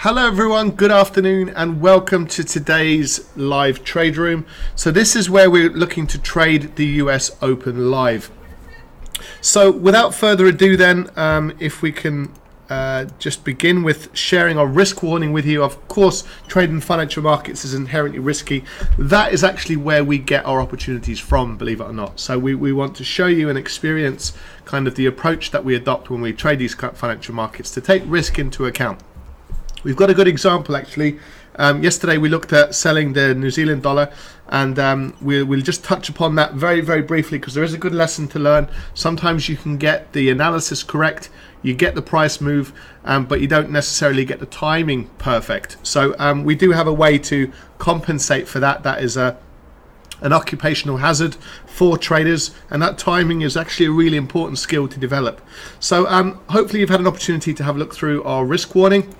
Hello everyone, good afternoon and welcome to today's live trade room. So this is where we're looking to trade the US Open live. So without further ado then, if we can just begin with sharing our risk warning with you. Of course, trading financial markets is inherently risky. That is actually where we get our opportunities from, believe it or not. So we want to show you and experience kind of the approach that we adopt when we trade these financial markets to take risk into account. We've got a good example actually. Yesterday we looked at selling the New Zealand dollar, and we'll just touch upon that very briefly because there is a good lesson to learn. Sometimes you can get the analysis correct, you get the price move, but you don't necessarily get the timing perfect. So we do have a way to compensate for that. That is an occupational hazard for traders, and that timing is actually a really important skill to develop. So hopefully you've had an opportunity to have a look through our risk warning.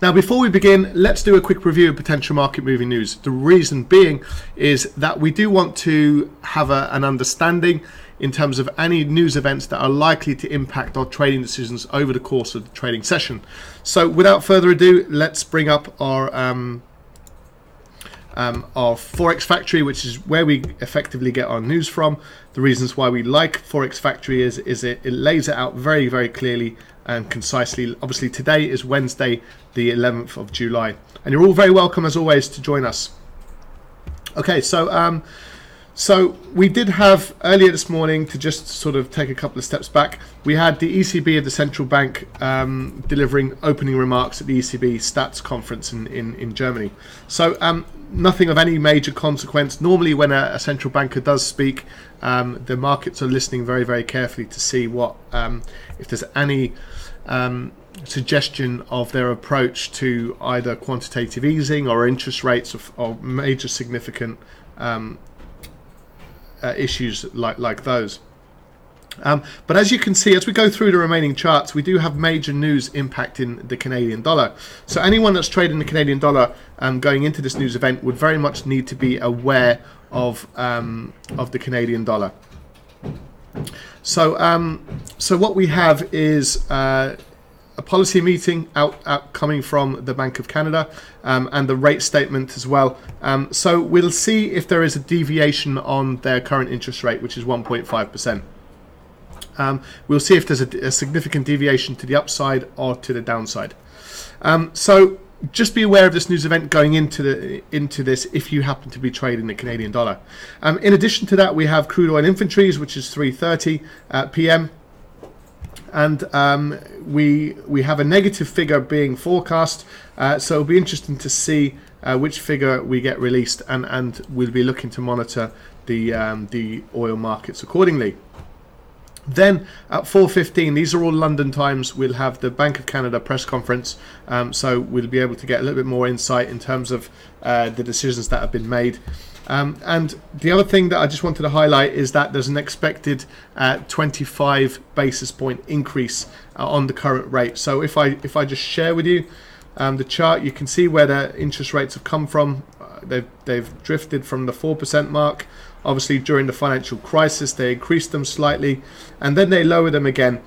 Now, before we begin, let's do a quick review of potential market moving news. The reason being is that we do want to have an understanding in terms of any news events that are likely to impact our trading decisions over the course of the trading session. So without further ado, let's bring up our Forex Factory, which is where we effectively get our news from. The reasons why we like Forex Factory is it lays it out very clearly and concisely. Obviously today is Wednesday the 11th of July, and you're all very welcome as always to join us. Okay, so we did have earlier this morning, to just sort of take a couple of steps back, we had the ECB of the central bank delivering opening remarks at the ECB Stats conference in Germany. So nothing of any major consequence. Normally when a central banker does speak, the markets are listening very carefully to see what if there's any suggestion of their approach to either quantitative easing or interest rates or major significant issues like those. But as you can see, as we go through the remaining charts, we do have major news impacting the Canadian dollar. So anyone that's trading the Canadian dollar going into this news event would very much need to be aware of the Canadian dollar. So what we have is a policy meeting out coming from the Bank of Canada, and the rate statement as well. So we'll see if there is a deviation on their current interest rate, which is 1.5%. We'll see if there's a significant deviation to the upside or to the downside. So just be aware of this news event going into this if you happen to be trading the Canadian dollar. In addition to that, we have crude oil inventories, which is 3:30 p.m. and we have a negative figure being forecast, so it'll be interesting to see which figure we get released, and we'll be looking to monitor the oil markets accordingly. Then at 4:15, these are all London times, we'll have the Bank of Canada press conference, so we'll be able to get a little bit more insight in terms of the decisions that have been made. And the other thing that I just wanted to highlight is that there's an expected 25 basis point increase on the current rate. So if I just share with you the chart, you can see where the interest rates have come from. They've drifted from the 4% mark. Obviously during the financial crisis they increased them slightly, and then they lowered them again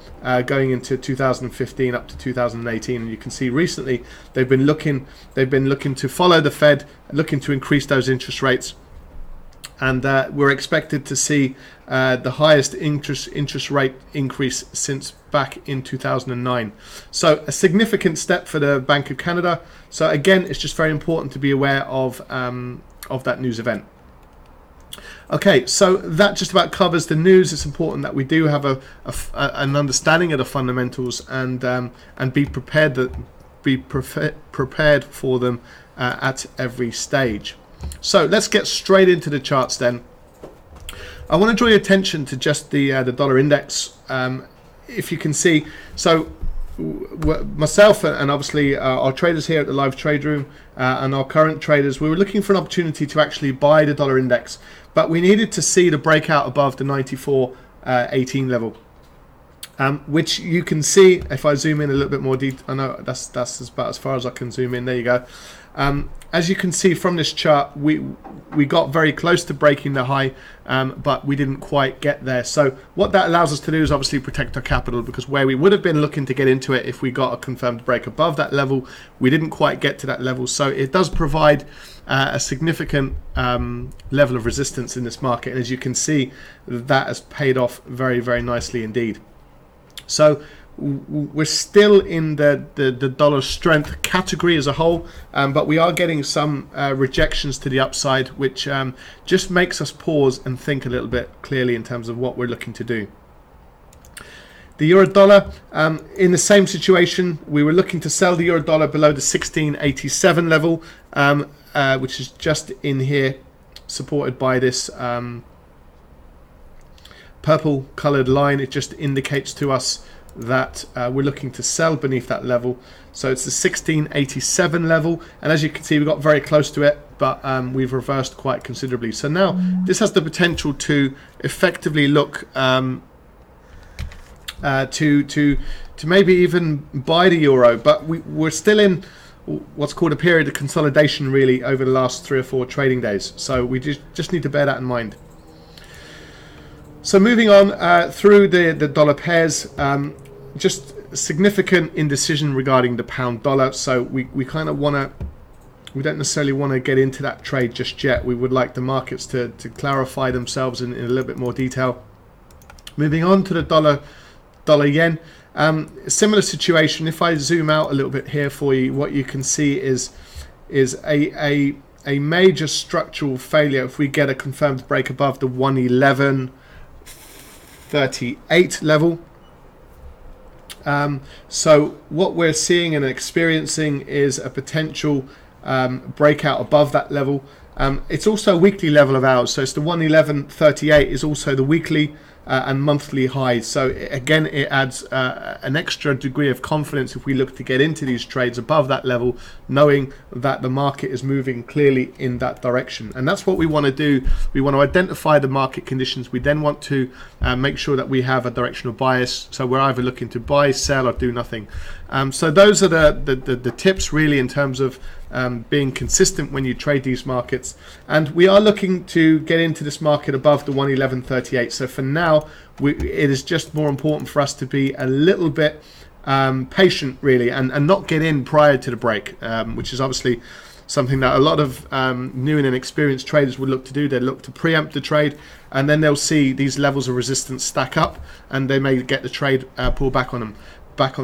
going into 2015 up to 2018. And you can see recently they've been looking to follow the Fed, looking to increase those interest rates, and we're expected to see the highest interest rate increase since back in 2009. So a significant step for the Bank of Canada. So again, it's just very important to be aware of that news event. Okay, so that just about covers the news. It's important that we do have an understanding of the fundamentals and be prepared for them at every stage. So let's get straight into the charts then. I want to draw your attention to just the dollar index. If you can see, so myself and obviously our traders here at the live trade room and our current traders, we were looking for an opportunity to actually buy the dollar index, but we needed to see the breakout above the 94.18 level, which you can see if I zoom in a little bit more detail. I know that's about as far as I can zoom in. There you go. As you can see from this chart, we got very close to breaking the high, but we didn't quite get there. So what that allows us to do is obviously protect our capital, because where we would have been looking to get into it if we got a confirmed break above that level, we didn't quite get to that level. So it does provide a significant level of resistance in this market, and as you can see, that has paid off very, very nicely indeed. So we're still in the dollar strength category as a whole, but we are getting some rejections to the upside, which just makes us pause and think a little bit clearly in terms of what we're looking to do. The euro dollar, in the same situation, we were looking to sell the euro dollar below the 16.87 level, which is just in here, supported by this purple colored line. It just indicates to us that we're looking to sell beneath that level. So it's the 16.87 level, and as you can see, we got very close to it, but we've reversed quite considerably. So now this has the potential to effectively look to maybe even buy the euro, but we're still in what's called a period of consolidation really over the last 3 or 4 trading days. So we just need to bear that in mind. So moving on through the dollar pairs, just significant indecision regarding the pound dollar. So we kind of want to, we don't necessarily want to get into that trade just yet. We would like the markets to clarify themselves in a little bit more detail. Moving on to the dollar yen, similar situation. If I zoom out a little bit here for you, what you can see is a major structural failure if we get a confirmed break above the 111.38 level. So what we're seeing and experiencing is a potential breakout above that level. It's also a weekly level of ours, so it's the 111.38 is also the weekly and monthly highs. So again, it adds an extra degree of confidence if we look to get into these trades above that level, knowing that the market is moving clearly in that direction. And that's what we want to do. We want to identify the market conditions. We then want to make sure that we have a directional bias, so we're either looking to buy, sell, or do nothing. So those are the tips really in terms of being consistent when you trade these markets. And we are looking to get into this market above the 111.38. So for now, it is just more important for us to be a little bit patient really, and not get in prior to the break, which is obviously something that a lot of new and inexperienced traders would look to do. They look to preempt the trade, and then they'll see these levels of resistance stack up, and they may get the trade pull back on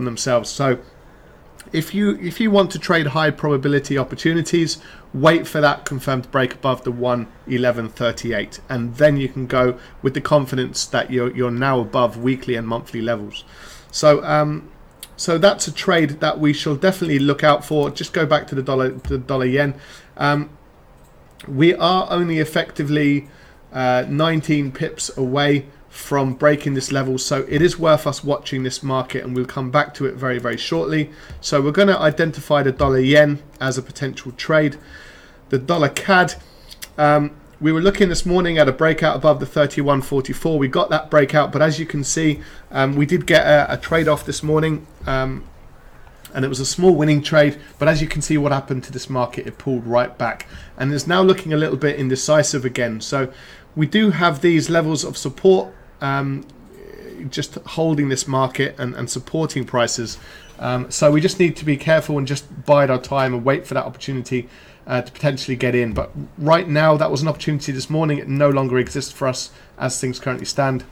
themselves. So if you want to trade high probability opportunities, wait for that confirmed break above the 111.38, and then you can go with the confidence that you're now above weekly and monthly levels. So so that's a trade that we shall definitely look out for. Just go back to the dollar yen. We are only effectively 19 pips away from breaking this level, so it is worth us watching this market, and we'll come back to it very, very shortly. So we're going to identify the dollar yen as a potential trade. The dollar CAD, we were looking this morning at a breakout above the 31.44. We got that breakout, but as you can see, we did get a trade off this morning, and it was a small winning trade, but as you can see what happened to this market, it pulled right back and is now looking a little bit indecisive again. So we do have these levels of support, just holding this market and supporting prices. So we just need to be careful and just bide our time and wait for that opportunity to potentially get in. But right now, that was an opportunity this morning. It no longer exists for us as things currently stand.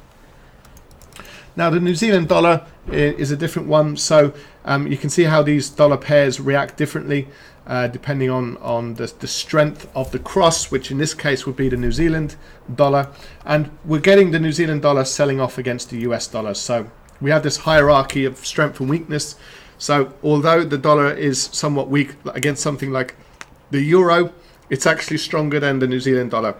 Now the New Zealand dollar is a different one. So you can see how these dollar pairs react differently depending on the strength of the cross, which in this case would be the New Zealand dollar. And we're getting the New Zealand dollar selling off against the US dollar. So we have this hierarchy of strength and weakness. So although the dollar is somewhat weak against something like the euro, it's actually stronger than the New Zealand dollar.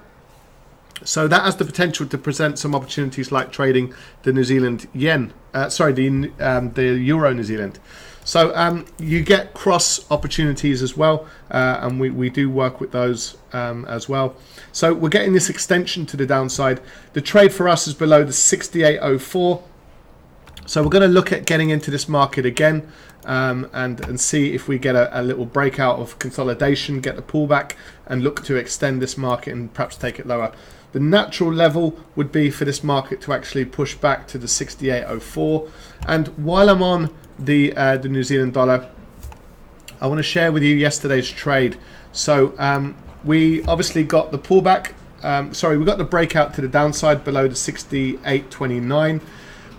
So that has the potential to present some opportunities like trading the New Zealand yen, the euro New Zealand. So you get cross opportunities as well, and we do work with those as well. So we're getting this extension to the downside. The trade for us is below the 68.04. So we're going to look at getting into this market again and see if we get a little breakout of consolidation, get the pullback, and look to extend this market and perhaps take it lower. The natural level would be for this market to actually push back to the 68.04. And while I'm on the New Zealand dollar, I want to share with you yesterday's trade. So we obviously got the pullback. We got the breakout to the downside below the 68.29.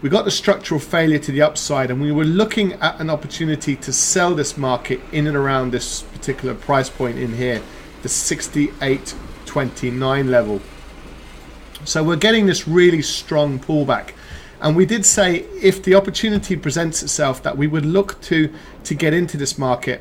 We got the structural failure to the upside, and we were looking at an opportunity to sell this market in and around this particular price point in here, the 68.29 level. So we're getting this really strong pullback, and we did say if the opportunity presents itself that we would look to get into this market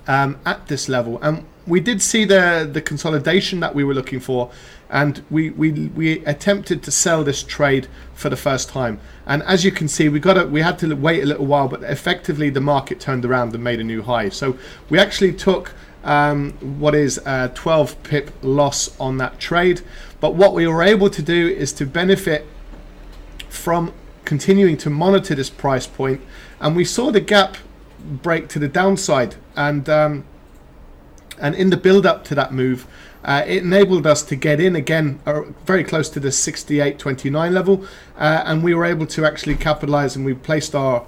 at this level. And we did see the consolidation that we were looking for, and we attempted to sell this trade for the first time. And as you can see, we had to wait a little while, but effectively the market turned around and made a new high. So we actually took what is a 12 pip loss on that trade. But what we were able to do is to benefit from continuing to monitor this price point, and we saw the gap break to the downside, and in the build up to that move, it enabled us to get in again very close to the 68.29 level, and we were able to actually capitalize, and we placed our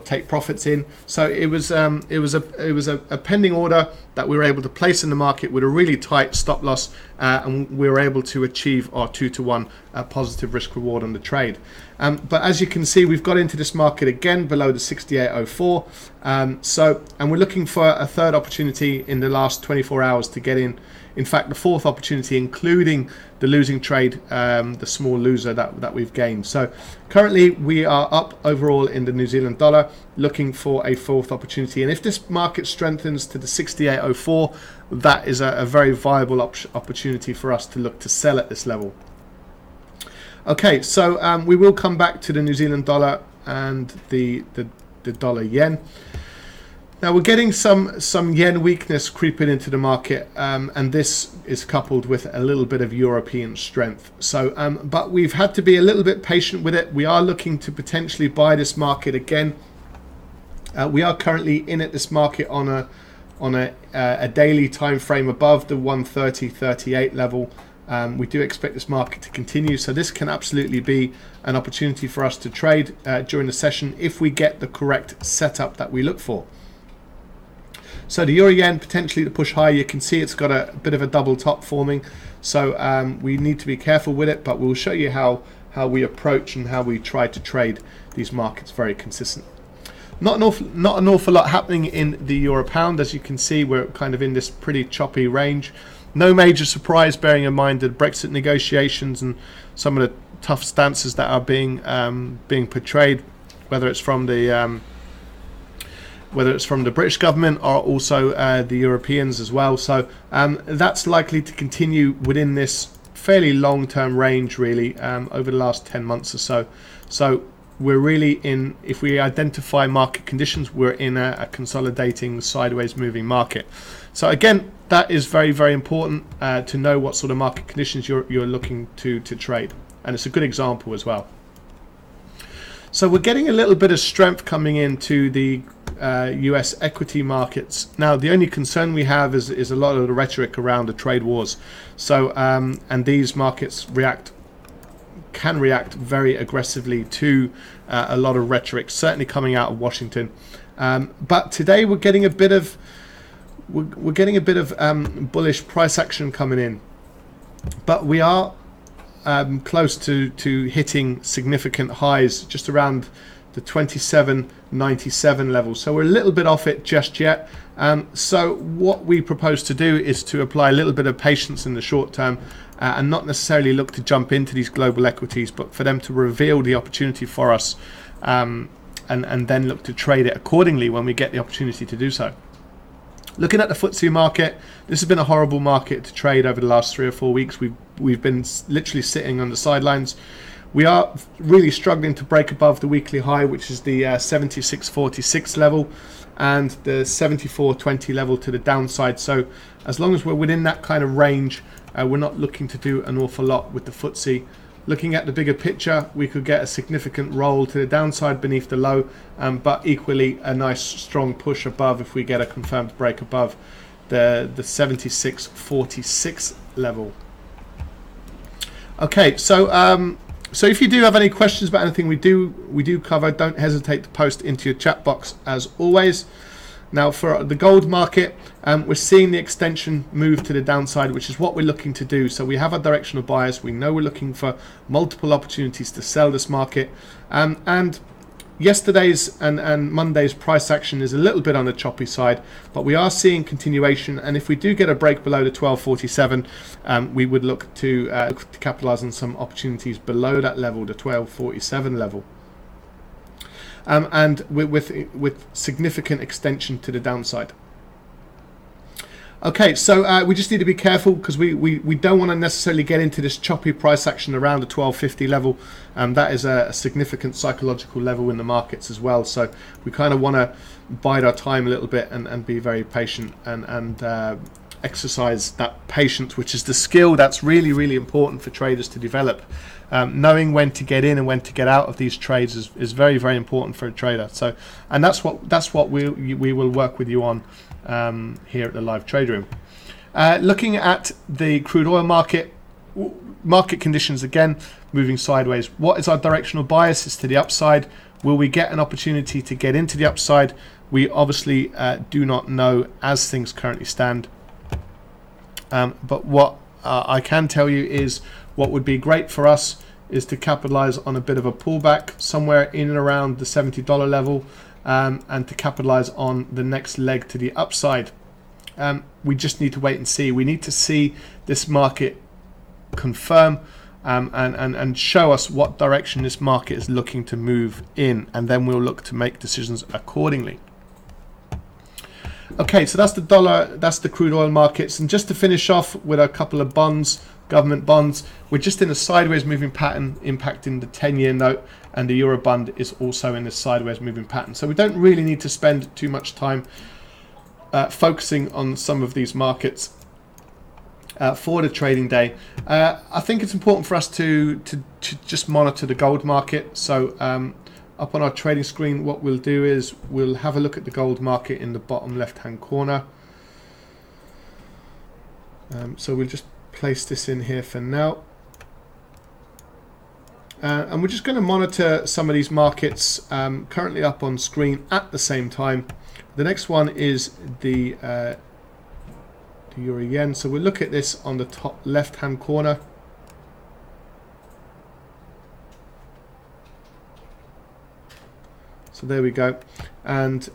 take profits in. So it was a pending order that we were able to place in the market with a really tight stop loss, and we were able to achieve our 2-to-1 positive risk reward on the trade. But as you can see, we've got into this market again below the 68.04. And we're looking for a third opportunity in the last 24 hours to get in. In fact, the fourth opportunity, including the losing trade, the small loser that we've gained. So currently we are up overall in the New Zealand dollar, looking for a fourth opportunity. And if this market strengthens to the 68.04, that is a very viable opportunity for us to look to sell at this level. Okay, so we will come back to the New Zealand dollar and the dollar yen. Now we're getting some yen weakness creeping into the market, and this is coupled with a little bit of European strength. So, but we've had to be a little bit patient with it. We are looking to potentially buy this market again. We are currently in at this market on a daily time frame above the 130.38 level. We do expect this market to continue, so this can absolutely be an opportunity for us to trade during the session if we get the correct setup that we look for. So the euro yen potentially to push higher. You can see it's got a bit of a double top forming, so we need to be careful with it, but we'll show you how we approach and how we try to trade these markets very consistent. Not an awful lot happening in the euro pound. As you can see, we're kind of in this pretty choppy range. No major surprise, bearing in mind the Brexit negotiations and some of the tough stances that are being portrayed, whether it's from the British government or also the Europeans as well. So that's likely to continue within this fairly long-term range, really, over the last 10 months or so. So we're really in, if we identify market conditions, we're in a consolidating, sideways moving market. So again, that is very, very important to know what sort of market conditions you're looking to trade. And it's a good example as well. So we're getting a little bit of strength coming into the US equity markets. Now, the only concern we have is a lot of the rhetoric around the trade wars. So, and these markets can react very aggressively to a lot of rhetoric, certainly coming out of Washington. But today we're getting a bit of bullish price action coming in. But we are close to hitting significant highs just around the 27.97 level, so we're a little bit off it just yet. So what we propose to do is to apply a little bit of patience in the short term and not necessarily look to jump into these global equities, but for them to reveal the opportunity for us, and then look to trade it accordingly when we get the opportunity to do so. Looking at the FTSE market, this has been a horrible market to trade over the last 3 or 4 weeks. We've been literally sitting on the sidelines. We are really struggling to break above the weekly high, which is the 76.46 level and the 74.20 level to the downside. So as long as we're within that kind of range, we're not looking to do an awful lot with the FTSE. looking at the bigger picture, we could get a significant roll to the downside beneath the low, but equally a nice strong push above if we get a confirmed break above the 76.46 level. Okay, so so if you do have any questions about anything we do cover, don't hesitate to post into your chat box as always. Now for the gold market, we're seeing the extension move to the downside, which is what we're looking to do. So we have a directional bias. We know we're looking for multiple opportunities to sell this market. And yesterday's and Monday's price action is a little bit on the choppy side, but we are seeing continuation. And if we do get a break below the 1247, we would look to capitalize on some opportunities below that level, the 1247 level. And with significant extension to the downside. Okay, so we just need to be careful because we don't want to necessarily get into this choppy price action around the 1250 level. That is a significant psychological level in the markets as well. So we kind of want to bide our time a little bit and be very patient and exercise that patience, which is the skill that's really, really important for traders to develop. Knowing when to get in and when to get out of these trades is very, very important for a trader. So, and that's what we will work with you on here at the Live Trade Room. Looking at the crude oil market conditions again, moving sideways. What is our directional bias? Is to the upside. Will we get an opportunity to get into the upside? We obviously do not know as things currently stand. But what I can tell you is what would be great for us is to capitalize on a bit of a pullback somewhere in and around the $70 level, and to capitalize on the next leg to the upside. We just need to wait and see. We need to see this market confirm and show us what direction this market is looking to move in, and then we'll look to make decisions accordingly. Okay, so that's the dollar, that's the crude oil markets. And just to finish off with a couple of bonds, government bonds, we're just in a sideways moving pattern impacting the 10-year note, and the euro bond is also in this sideways moving pattern. So we don't really need to spend too much time focusing on some of these markets for the trading day. I think it's important for us to just monitor the gold market. So up on our trading screen, what we'll do is we'll have a look at the gold market in the bottom left hand corner. So we'll just place this in here for now. And we're just going to monitor some of these markets currently up on screen at the same time. The next one is the euro yen. So we'll look at this on the top left hand corner. So there we go. And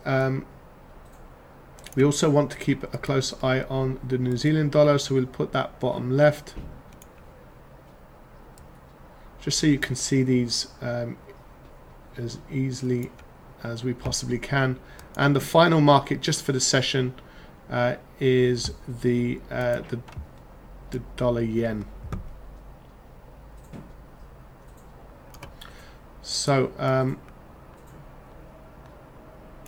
we also want to keep a close eye on the New Zealand dollar, so we'll put that bottom left, just so you can see these as easily as we possibly can. And the final market just for the session is the dollar yen. So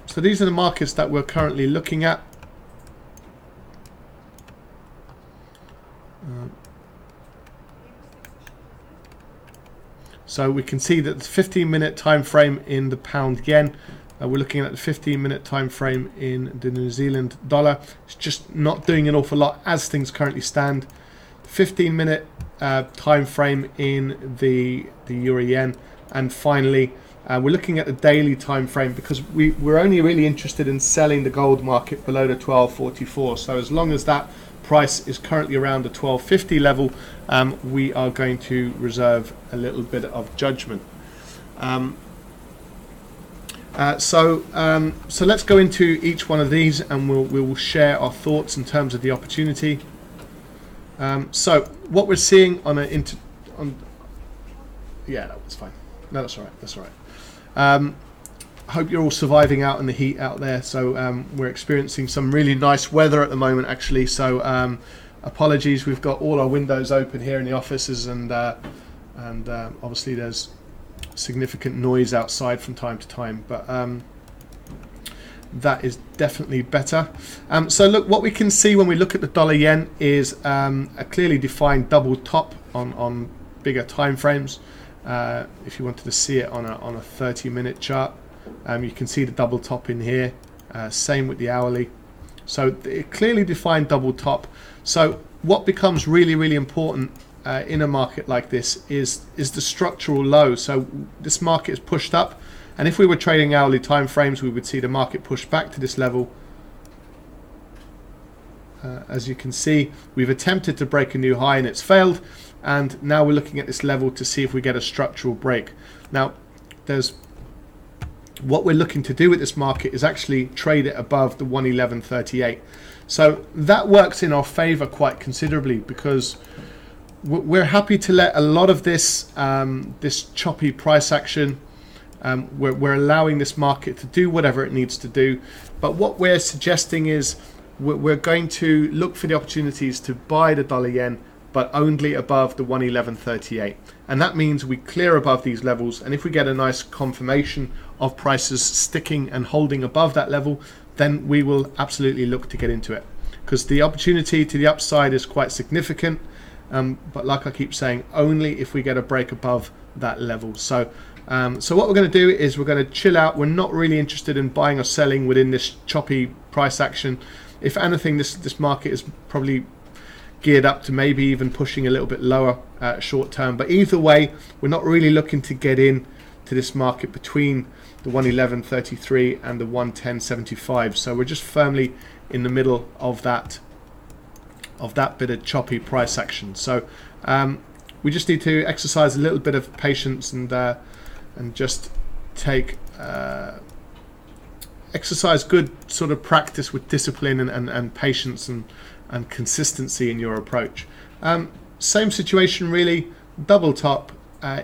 so these are the markets that we're currently looking at. So we can see that the 15-minute time frame in the pound yen. We're looking at the 15-minute time frame in the New Zealand dollar. It's just not doing an awful lot as things currently stand. 15-minute time frame in the euro yen, and finally we're looking at the daily time frame because we're only really interested in selling the gold market below the 1244. So as long as that price is currently around the 1250 level, we are going to reserve a little bit of judgment. So let's go into each one of these, and we'll share our thoughts in terms of the opportunity. So what we're seeing on yeah, that was fine. No, that's all right. That's all right. Hope you're all surviving out in the heat out there. So we're experiencing some really nice weather at the moment, actually. So apologies, we've got all our windows open here in the offices, and obviously there's significant noise outside from time to time, but that is definitely better. So look, what we can see when we look at the dollar yen is a clearly defined double top on bigger time frames. If you wanted to see it on a 30-minute chart, you can see the double top in here. Same with the hourly. So a clearly defined double top. So what becomes really, really important in a market like this is the structural low. So this market is pushed up, and if we were trading hourly time frames, we would see the market push back to this level. As you can see, we've attempted to break a new high and it's failed, and now we're looking at this level to see if we get a structural break. Now, what we're looking to do with this market is actually trade it above the 111.38. So that works in our favor quite considerably, because we're happy to let a lot of this this choppy price action, we're allowing this market to do whatever it needs to do. But what we're suggesting is we're going to look for the opportunities to buy the dollar yen, but only above the 111.38. And that means we clear above these levels, and if we get a nice confirmation of prices sticking and holding above that level, then we will absolutely look to get into it, because the opportunity to the upside is quite significant. But like I keep saying, only if we get a break above that level. So what we're going to do is we're going to chill out. We're not really interested in buying or selling within this choppy price action. If anything, this market is probably geared up to maybe even pushing a little bit lower short term. But either way, we're not really looking to get in to this market between the 111.33 and the 110.75. So we're just firmly in the middle of that bit of choppy price action. So we just need to exercise a little bit of patience and just exercise good sort of practice with discipline and patience and consistency in your approach. Same situation really, double top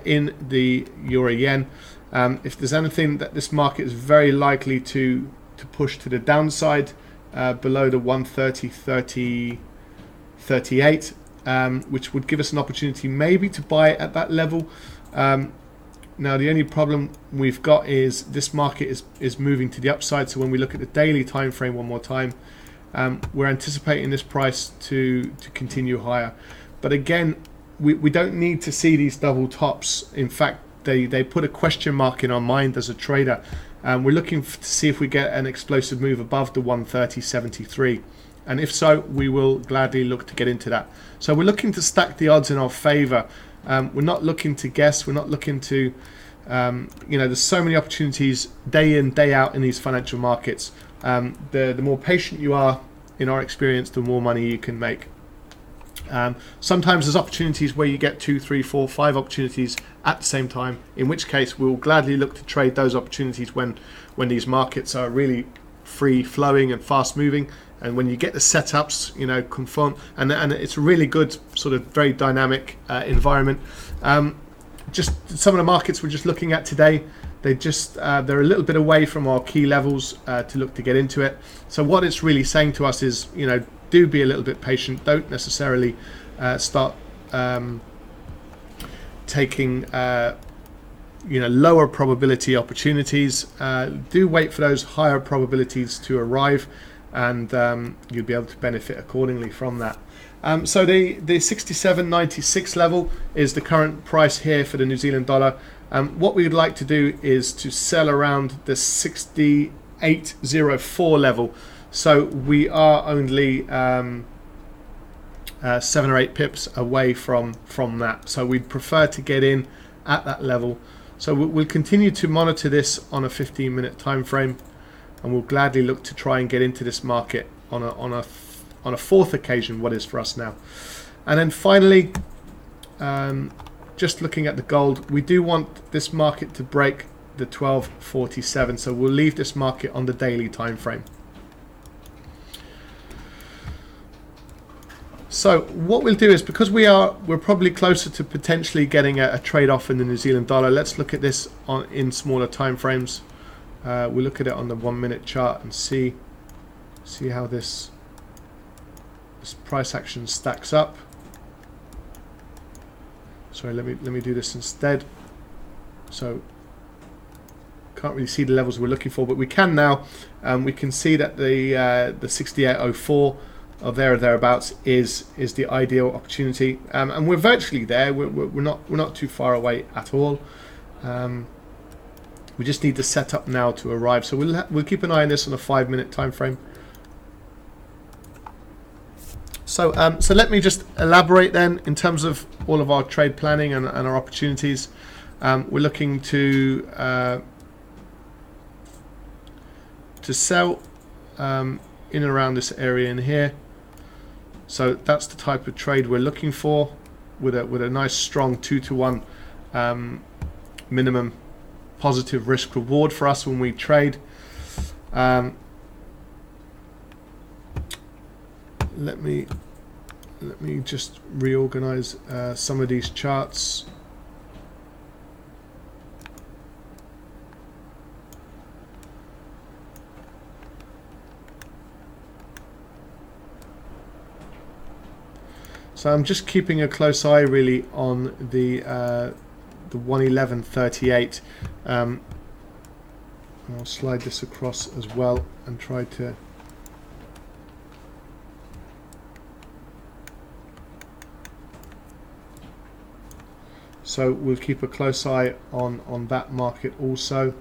in the euro yen. If there's anything that this market is very likely to push to the downside below the 130.38, which would give us an opportunity maybe to buy at that level. Now the only problem we've got is this market is moving to the upside. So when we look at the daily time frame one more time, we're anticipating this price to continue higher. But again, we don't need to see these double tops. In fact, they put a question mark in our mind as a trader. We're looking to see if we get an explosive move above the 130.73. And if so, we will gladly look to get into that. So we're looking to stack the odds in our favor. We're not looking to guess. We're not looking to, there's so many opportunities day in, day out in these financial markets. The more patient you are, in our experience, the more money you can make. Sometimes there's opportunities where you get 2, 3, 4, 5 opportunities at the same time, in which case we'll gladly look to trade those opportunities when these markets are really free flowing and fast moving. And when you get the setups, confirm, and it's a really good sort of very dynamic environment. Just some of the markets we're just looking at today, they're a little bit away from our key levels to look to get into it. So what it's really saying to us is, do be a little bit patient. Don't necessarily start taking lower probability opportunities. Do wait for those higher probabilities to arrive, and you'll be able to benefit accordingly from that. So the 67.96 level is the current price here for the New Zealand dollar. What we would like to do is to sell around the 68.04 level. So we are only 7 or 8 pips away from that. So we'd prefer to get in at that level. So we'll continue to monitor this on a 15-minute time frame, and we'll gladly look to try and get into this market on a fourth occasion, what is for us now. And then finally, just looking at the gold, we do want this market to break the 1247, so we'll leave this market on the daily time frame. So what we'll do is, because we're probably closer to potentially getting a trade-off in the New Zealand dollar, let's look at this in smaller time frames. We'll look at it on the 1-minute chart and see how this price action stacks up. Sorry, let me do this instead. So can't really see the levels we're looking for, but we can now. We can see that the 68.04 or thereabouts is the ideal opportunity, and we're virtually there. We're not too far away at all. We just need the setup now to arrive. So we'll keep an eye on this on a 5-minute time frame. So let me just elaborate then in terms of all of our trade planning and our opportunities. We're looking to sell in and around this area in here. So that's the type of trade we're looking for, with a nice strong 2-to-1 minimum positive risk reward for us when we trade. Let me just reorganize some of these charts. So I'm just keeping a close eye really on the 111.38. I'll slide this across as well and try to so we'll keep a close eye on that market also.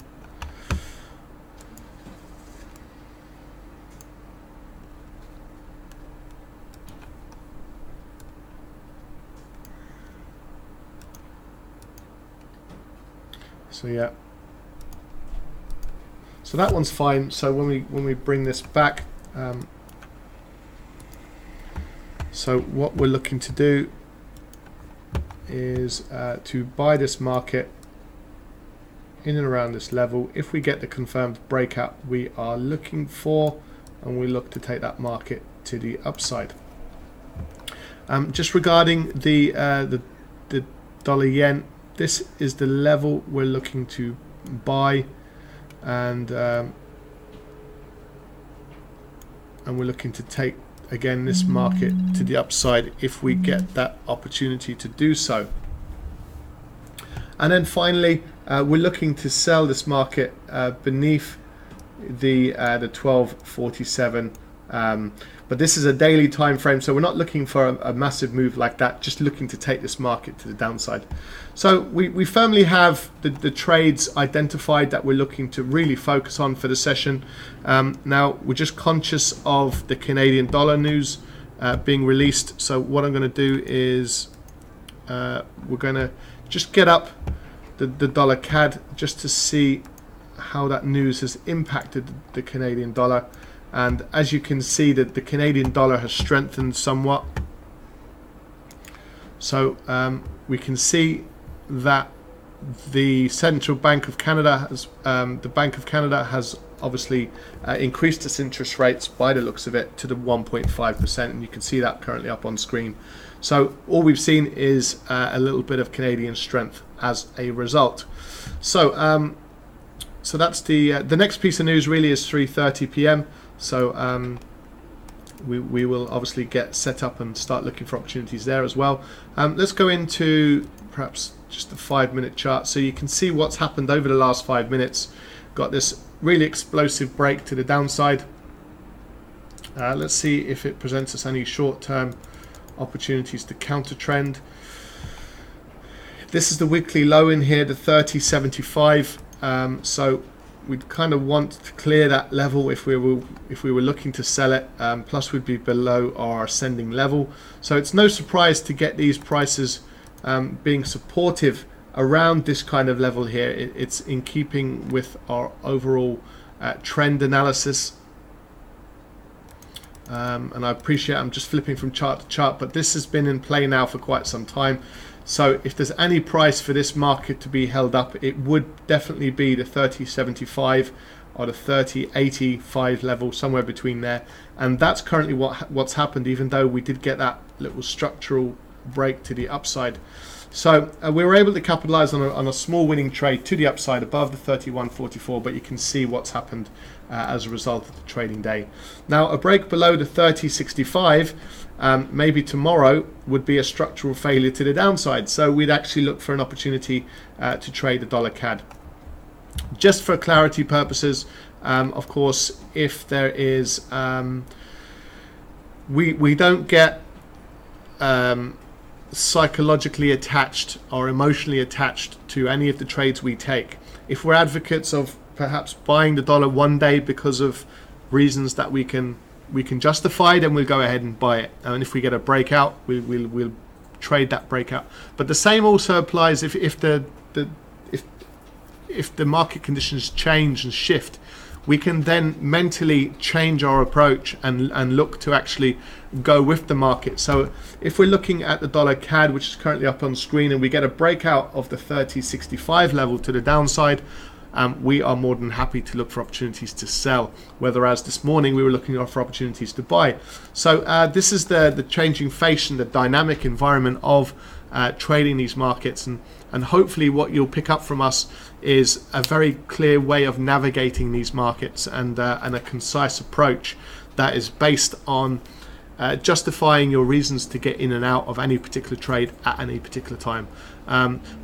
So yeah, so that one's fine. So when we bring this back, so what we're looking to do is to buy this market in and around this level. If we get the confirmed breakout we are looking for, and we look to take that market to the upside. Just regarding the dollar yen, this is the level we're looking to buy, and we're looking to take again this market to the upside if we get that opportunity to do so. And then finally, we're looking to sell this market beneath the 1247. But this is a daily time frame, so we're not looking for a massive move like that, just looking to take this market to the downside. So we firmly have the trades identified that we're looking to really focus on for the session. Now we're just conscious of the Canadian dollar news being released. So what I'm going to do is we're going to just get up the dollar CAD just to see how that news has impacted the Canadian dollar. And as you can see, that the Canadian dollar has strengthened somewhat. So we can see that the Central Bank of Canada has, obviously increased its interest rates by the looks of it to the 1.5%, and you can see that currently up on screen. So all we've seen is a little bit of Canadian strength as a result. So so that's the next piece of news really is 3:30 p.m. So we will obviously get set up and start looking for opportunities there as well. Let's go into perhaps just the 5-minute chart so you can see what's happened over the last 5 minutes. Got this really explosive break to the downside. Let's see if it presents us any short-term opportunities to counter trend. This is the weekly low in here, the 30.75. So we'd kind of want to clear that level if we were looking to sell it. Plus we'd be below our ascending level. So it's no surprise to get these prices being supportive around this kind of level here. It's in keeping with our overall trend analysis. And I appreciate I'm just flipping from chart to chart, but this has been in play now for quite some time. So if there's any price for this market to be held up, it would definitely be the 30.75 or the 30.85 level, somewhere between there. And that's currently what's happened, even though we did get that little structural break to the upside. So we were able to capitalize on a small winning trade to the upside above the 31.44, but you can see what's happened as a result of the trading day. Now a break below the 30.65 maybe tomorrow would be a structural failure to the downside, so we'd actually look for an opportunity to trade the dollar CAD. Just for clarity purposes, of course, if there is we don't get psychologically attached or emotionally attached to any of the trades we take. If we're advocates of perhaps buying the dollar one day because of reasons that we can justify, then we'll go ahead and buy it. And if we get a breakout, we'll trade that breakout. But the same also applies if the market conditions change and shift. We can then mentally change our approach and look to actually go with the market. So if we're looking at the dollar CAD, which is currently up on screen, and we get a breakout of the 30.65 level to the downside, we are more than happy to look for opportunities to sell. Whereas this morning we were looking for opportunities to buy. So this is the changing face and the dynamic environment of trading these markets, and hopefully what you'll pick up from us is a very clear way of navigating these markets and a concise approach that is based on justifying your reasons to get in and out of any particular trade at any particular time.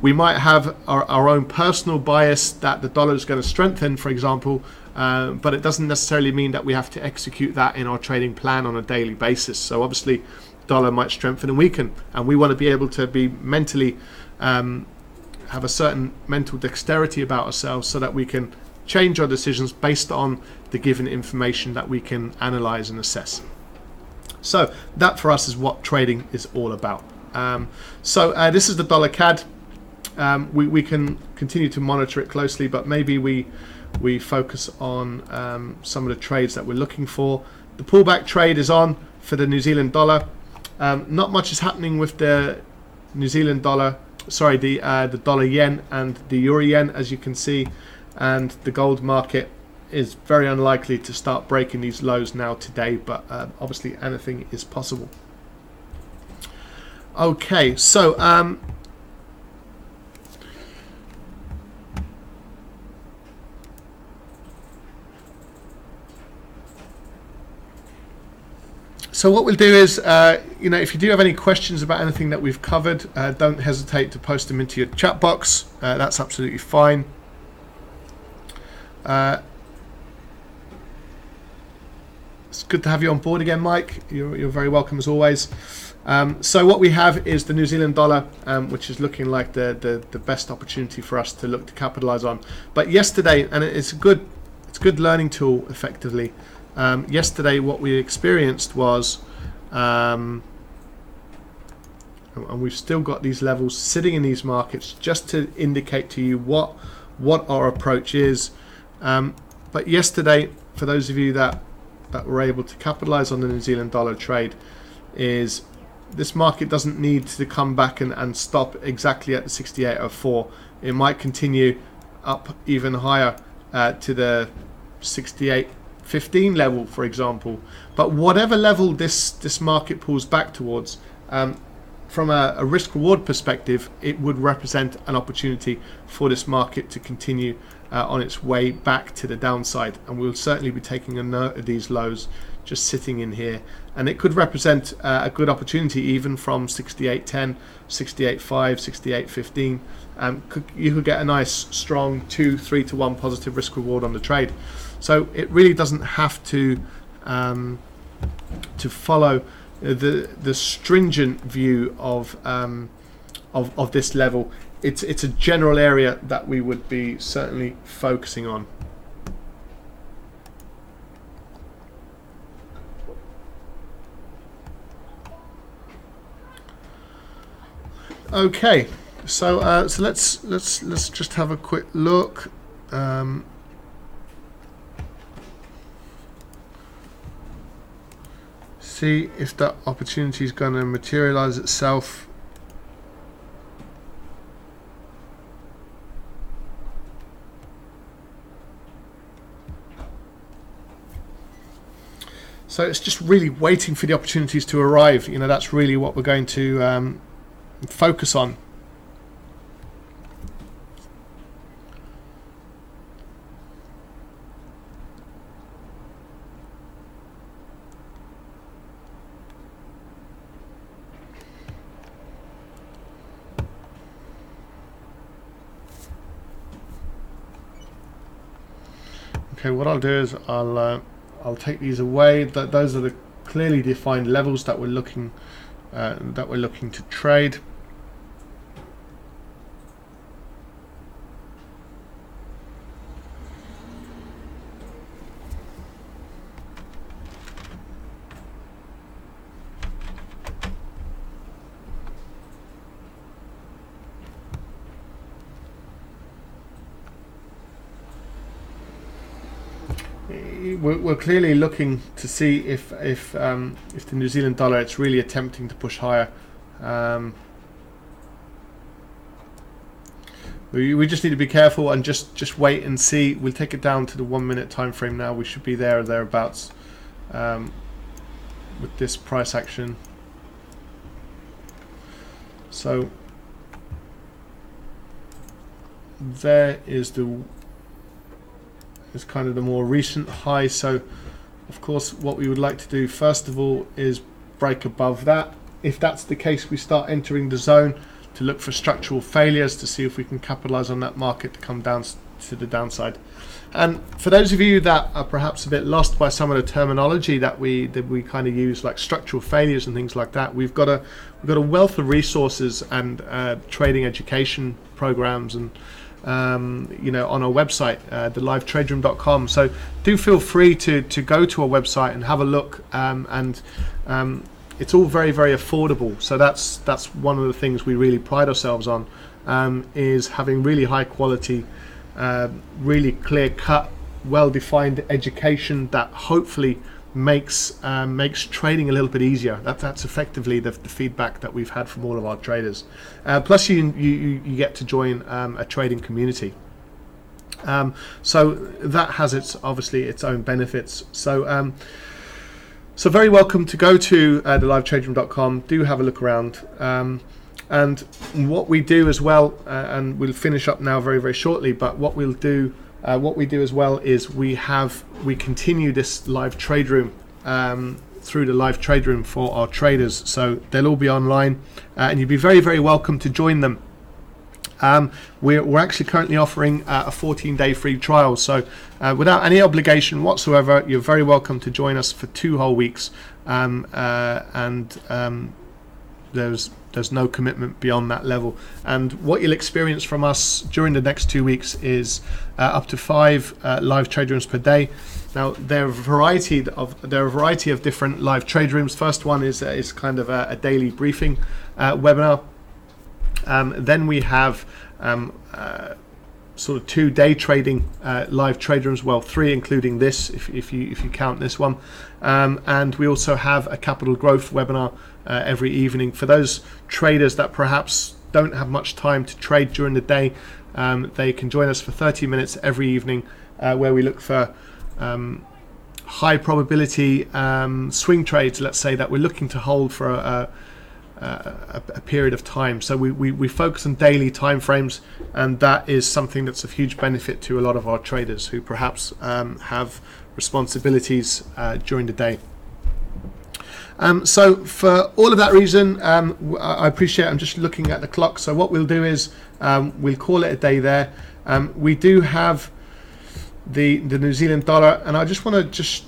We might have our own personal bias that the dollar is going to strengthen, for example, but it doesn't necessarily mean that we have to execute that in our trading plan on a daily basis. So obviously dollar might strengthen and weaken, and we want to be able to be mentally have a certain mental dexterity about ourselves so that we can change our decisions based on the given information that we can analyze and assess. So that for us is what trading is all about. This is the dollar CAD. We can continue to monitor it closely, but maybe we focus on some of the trades that we're looking for. The pullback trade is on for the New Zealand dollar. Not much is happening with the New Zealand dollar, sorry, the dollar yen and the euro yen, as you can see, and the gold market is very unlikely to start breaking these lows now today, but obviously anything is possible. Okay, so what we'll do is, if you do have any questions about anything that we've covered, don't hesitate to post them into your chat box. That's absolutely fine. It's good to have you on board again, Mike. You're very welcome as always. So what we have is the New Zealand dollar, which is looking like the best opportunity for us to look to capitalize on. But yesterday, and it's a good learning tool effectively. Yesterday what we experienced was, and we've still got these levels sitting in these markets just to indicate to you what our approach is. But yesterday, for those of you that were able to capitalize on the New Zealand dollar trade, is this market doesn't need to come back and stop exactly at the 68.04. It might continue up even higher to the 68.15 level, for example. But whatever level this market pulls back towards, from a risk reward perspective, it would represent an opportunity for this market to continue on its way back to the downside, and we'll certainly be taking a note of these lows just sitting in here, and it could represent a good opportunity even from 68.10, 68.5, 68.15. You could get a nice strong 2-3 to 1 positive risk reward on the trade. So it really doesn't have to follow the stringent view of this level. It's a general area that we would be certainly focusing on. Okay, so let's just have a quick look. See if that opportunity is going to materialize itself. So it's just really waiting for the opportunities to arrive. That's really what we're going to focus on. Okay, what I'll do is I'll take these away. Those are the clearly defined levels that we're looking to trade. We're clearly looking to see if the New Zealand dollar, it's really attempting to push higher. We just need to be careful and just wait and see. We'll take it down to the 1 minute time frame now. We should be there or thereabouts with this price action. So there is kind of the more recent high. So of course what we would like to do first of all is break above that. If that's the case, we start entering the zone to look for structural failures to see if we can capitalize on that market to come down to the downside. And for those of you that are perhaps a bit lost by some of the terminology that we kind of use, like structural failures and things like that, we've got a wealth of resources and trading education programs and on our website, TheLiveTradeRoom.com. So do feel free to go to our website and have a look, and it's all very, very affordable. So that's one of the things we really pride ourselves on, is having really high quality, really clear cut, well defined education that hopefully makes trading a little bit easier. That's effectively the feedback that we've had from all of our traders. Plus you get to join a trading community. So that has obviously its own benefits. So so very welcome to go to TheLiveTradeRoom.com. Do have a look around. And what we do as well, and we'll finish up now very, very shortly, but what we do as well is we continue this live trade room through the live trade room for our traders. So they'll all be online, and you'd be very, very welcome to join them. We're actually currently offering a 14-day free trial, so without any obligation whatsoever, you're very welcome to join us for 2 whole weeks, there's no commitment beyond that level. And what you'll experience from us during the next 2 weeks is up to 5 live trade rooms per day. Now there are a variety of different live trade rooms. First one is kind of a daily briefing webinar. Then we have sort of 2 day trading live trade rooms, well 3 including this if you count this one, and we also have a capital growth webinar every evening for those traders that perhaps don't have much time to trade during the day. They can join us for 30 minutes every evening, where we look for high probability swing trades, let's say, that we're looking to hold for a period of time. So we focus on daily time frames, and that is something that's of huge benefit to a lot of our traders who perhaps have responsibilities during the day. So for all of that reason, I appreciate, I'm just looking at the clock, so what we'll do is we'll call it a day there. We do have the New Zealand dollar, and I just want to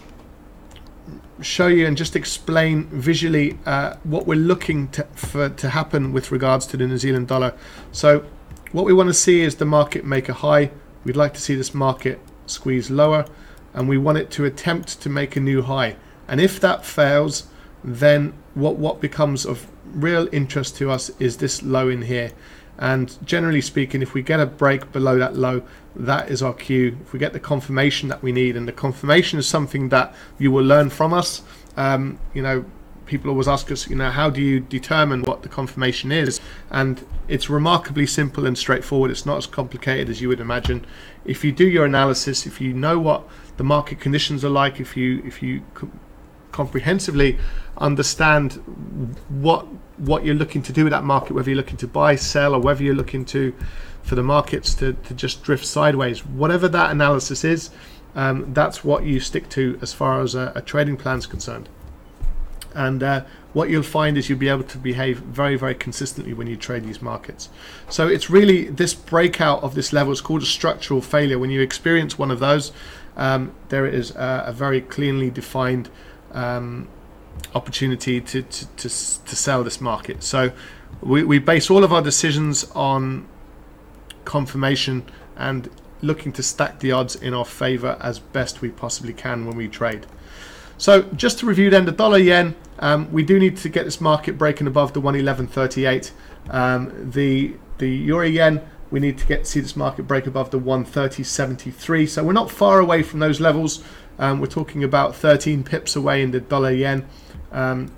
show you and just explain visually what we're looking to happen with regards to the New Zealand dollar. So what we want to see is the market make a high. We'd like to see this market squeeze lower, and we want it to attempt to make a new high. And if that fails, then what becomes of real interest to us is this low in here. And generally speaking, if we get a break below that low, that is our cue. If we get the confirmation that we need, and the confirmation is something that you will learn from us. People always ask us, how do you determine what the confirmation is? And it's remarkably simple and straightforward. It's not as complicated as you would imagine. If you do your analysis, if you know what the market conditions are like, if you comprehensively understand what you're looking to do with that market, whether you're looking to buy, sell, or whether you're looking for the markets to just drift sideways, whatever that analysis is, that's what you stick to as far as a trading plan is concerned. And what you'll find is you'll be able to behave very, very consistently when you trade these markets. So it's really this breakout of this level is called a structural failure. When you experience one of those, there is a very cleanly defined opportunity to sell this market. So we base all of our decisions on confirmation and looking to stack the odds in our favor as best we possibly can when we trade. So just to review then, the dollar yen, we do need to get this market breaking above the 111.38. The euro yen, we need to see this market break above the 130.73. So we're not far away from those levels. We're talking about 13 pips away in the dollar yen, and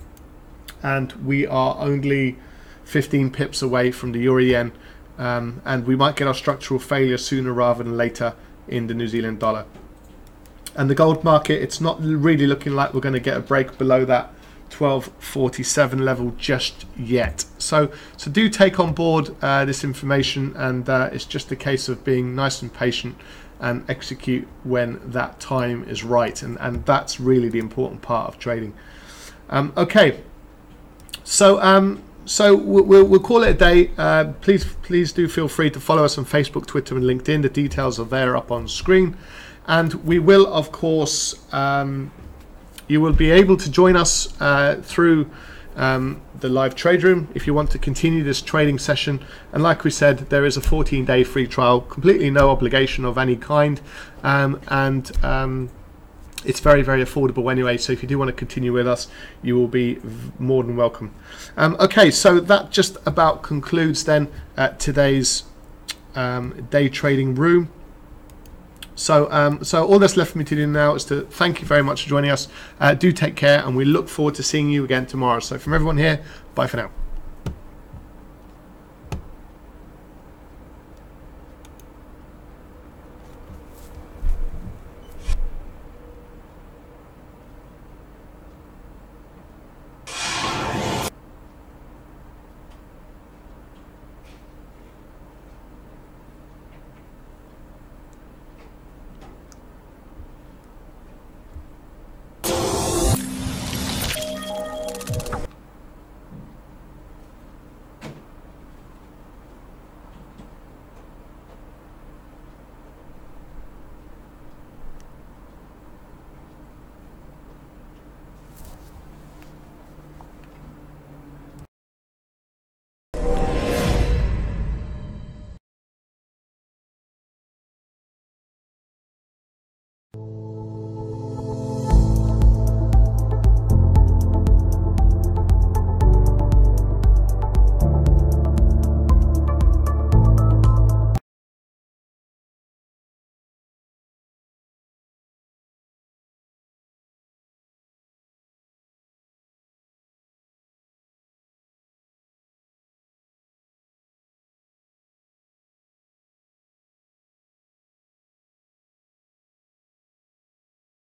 we are only 15 pips away from the euro yen. And we might get our structural failure sooner rather than later in the New Zealand dollar. And the gold market, it's not really looking like we're going to get a break below that 1247 level just yet. So do take on board this information, and it's just a case of being nice and patient and execute when that time is right, and that's really the important part of trading. Okay, so we'll call it a day. Please do feel free to follow us on Facebook, Twitter, and LinkedIn. The details are there up on screen, and we will, of course, you will be able to join us through the live trade room if you want to continue this trading session. And like we said, there is a 14-day free trial, completely no obligation of any kind, and it's very, very affordable anyway. So if you do want to continue with us, you will be more than welcome. Okay, so that just about concludes then today's day trading room. So all that's left for me to do now is to thank you very much for joining us. Do take care, and we look forward to seeing you again tomorrow. So from everyone here, bye for now.